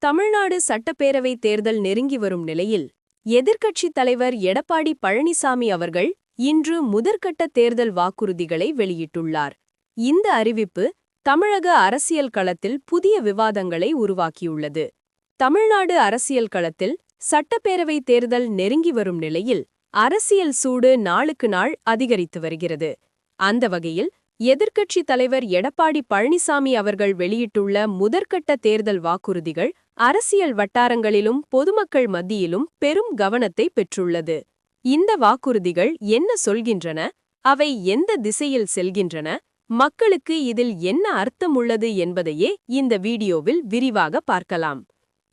தமிழ்நாடு சட்டப்பேரவை தேர்தல் நெருங்கி வரும் நிலையில் எதிர்க்கட்சித் தலைவர் எடப்பாடி பழனிசாமி அவர்கள் இன்று முதற்கட்ட தேர்தல் வாக்குறுதிகளை வெளியிட்டுள்ளார். இந்த அறிவிப்பு தமிழக அரசியல் களத்தில் புதிய விவாதங்களை உருவாக்கியுள்ளது. தமிழ்நாடு அரசியல் களத்தில் சட்டப்பேரவை தேர்தல் நெருங்கி வரும் நிலையில் அரசியல் சூடு நாளுக்கு நாள் அதிகரித்து வருகிறது. அந்த வகையில் எதிர்க்கட்சித் தலைவர் எடப்பாடி பழனிசாமி அவர்கள் வெளியிட்டுள்ள முதற்கட்ட தேர்தல் வாக்குறுதிகள் அரசியல் வட்டாரங்களிலும் பொதுமக்கள் மத்தியிலும் பெரும் கவனத்தை பெற்றுள்ளது. இந்த வாக்குறுதிகள் என்ன சொல்கின்றன, அவை எந்த திசையில் செல்கின்றன, மக்களுக்கு இதில் என்ன அர்த்தம் உள்ளது என்பதையே இந்த வீடியோவில் விரிவாக பார்க்கலாம்.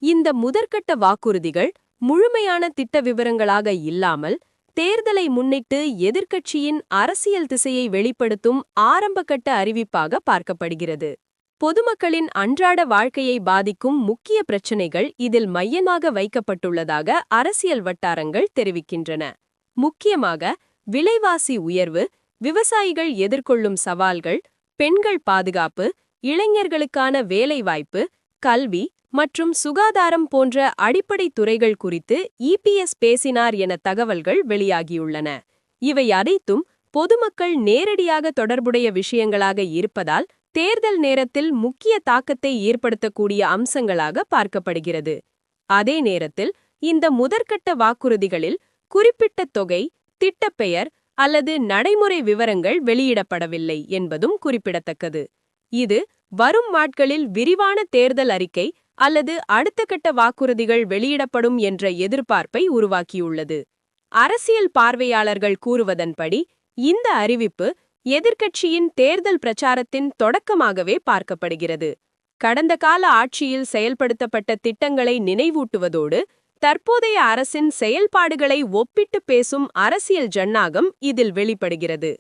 இந்த முதற்கட்ட வாக்குறுதிகள் முழுமையான திட்ட விவரங்களாக இல்லாமல் தேர்தலை முன்னிட்டு எதிர்க்கட்சியின் அரசியல் திசையை வெளிப்படுத்தும் ஆரம்பகட்ட அறிவிப்பாக பார்க்கப்படுகிறது. பொதுமக்களின் அன்றாட வாழ்க்கையை பாதிக்கும் முக்கிய பிரச்சினைகள் இதில் மையமாக வைக்கப்பட்டுள்ளதாக அரசியல் வட்டாரங்கள் தெரிவிக்கின்றன. முக்கியமாக விலைவாசி உயர்வு, விவசாயிகள் எதிர்கொள்ளும் சவால்கள், பெண்கள் பாதுகாப்பு, இளைஞர்களுக்கான வேலைவாய்ப்பு, கல்வி மற்றும் சுகாதாரம் போன்ற அடிப்படை துறைகள் குறித்து இபிஎஸ் பேசினார் என தகவல்கள் வெளியாகியுள்ளன. இவை அனைத்தும் பொதுமக்கள் நேரடியாக தொடர்புடைய விஷயங்களாக இருப்பதால் தேர்தல் நேரத்தில் முக்கிய தாக்கத்தை ஏற்படுத்தக்கூடிய அம்சங்களாக பார்க்கப்படுகிறது. அதே நேரத்தில் இந்த முதற்கட்ட வாக்குறுதிகளில் குறிப்பிட்ட தொகை, திட்டப்பெயர் அல்லது நடைமுறை விவரங்கள் வெளியிடப்படவில்லை என்பதும் குறிப்பிடத்தக்கது. இது வரும் நாட்களில் விரிவான தேர்தல் அறிக்கை அல்லது அடுத்த கட்ட வாக்குறுதிகள் வெளியிடப்படும் என்ற எதிர்பார்ப்பை உருவாக்கியுள்ளது. அரசியல் பார்வையாளர்கள் கூறுவதன்படி இந்த அறிவிப்பு எதிர்க்கட்சியின் தேர்தல் பிரச்சாரத்தின் தொடக்கமாகவே பார்க்கப்படுகிறது. கடந்த கால ஆட்சியில் செயல்படுத்தப்பட்ட திட்டங்களை நினைவூட்டுவதோடு தற்போதைய அரசின் செயல்பாடுகளை ஒப்பிட்டு பேசும் அரசியல் ஜன்னாகம் இதில் வெளிப்படுகிறது.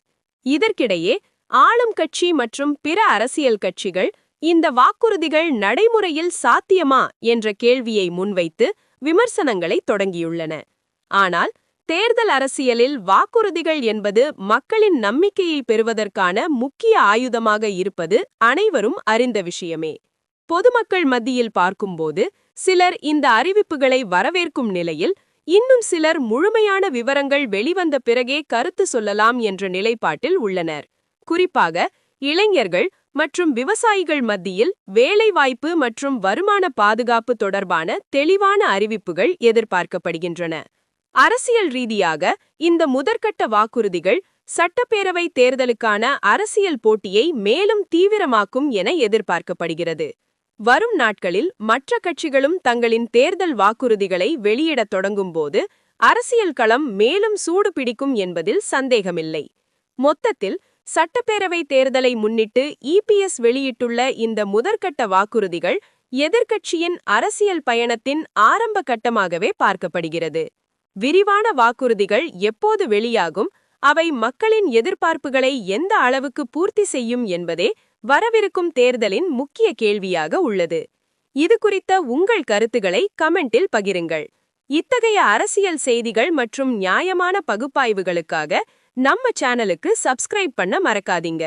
இதற்கிடையே ஆளும் கட்சி மற்றும் பிற அரசியல் கட்சிகள் இந்த வாக்குறுதிகள் நடைமுறையில் சாத்தியமா என்ற கேள்வியை முன்வைத்து விமர்சனங்களை தொடங்கியுள்ளன. ஆனால் தேர்தல் அரசியலில் வாக்குறுதிகள் என்பது மக்களின் நம்பிக்கையை பெறுவதற்கான முக்கிய ஆயுதமாக இருப்பது அனைவரும் அறிந்த விஷயமே. பொதுமக்கள் மத்தியில் பார்க்கும்போது சிலர் இந்த அறிவிப்புகளை வரவேற்கும் நிலையில் இன்னும் சிலர் முழுமையான விவரங்கள் வெளிவந்த பிறகே கருத்து சொல்லலாம் என்ற நிலைப்பாட்டில் உள்ளனர். குறிப்பாக இளைஞர்கள் மற்றும் விவசாயிகள் மத்தியில் வேலைவாய்ப்பு மற்றும் வருமான பாதுகாப்பு தொடர்பான தெளிவான அறிவிப்புகள் எதிர்பார்க்கப்படுகின்றன. அரசியல் ரீதியாக இந்த முதற்கட்ட வாக்குறுதிகள் சட்டப்பேரவை தேர்தலுக்கான அரசியல் போட்டியை மேலும் தீவிரமாக்கும் என எதிர்பார்க்கப்படுகிறது. வரும் நாட்களில் மற்ற கட்சிகளும் தங்களின் தேர்தல் வாக்குறுதிகளை வெளியிடத் தொடங்கும்போது அரசியல் களம் மேலும் சூடு பிடிக்கும் என்பதில் சந்தேகமில்லை. மொத்தத்தில் சட்டப்பேரவை தேர்தலை முன்னிட்டு இபிஎஸ் வெளியிட்டுள்ள இந்த முதற்கட்ட வாக்குறுதிகள் எதிர்க்கட்சியின் அரசியல் பயணத்தின் ஆரம்ப கட்டமாகவே பார்க்கப்படுகிறது. விரிவான வாக்குறுதிகள் எப்போது வெளியாகும், அவை மக்களின் எதிர்பார்ப்புகளை எந்த அளவுக்கு பூர்த்தி செய்யும் என்பதே வரவிருக்கும் தேர்தலின் முக்கிய கேள்வியாக உள்ளது. இது குறித்த உங்கள் கருத்துக்களை கமெண்டில் பகிருங்கள். இத்தகைய அரசியல் செய்திகள் மற்றும் நியாயமான பகுப்பாய்வுகளுக்காக நம்ம சேனலுக்கு சப்ஸ்கிரைப் பண்ண மறக்காதீங்க.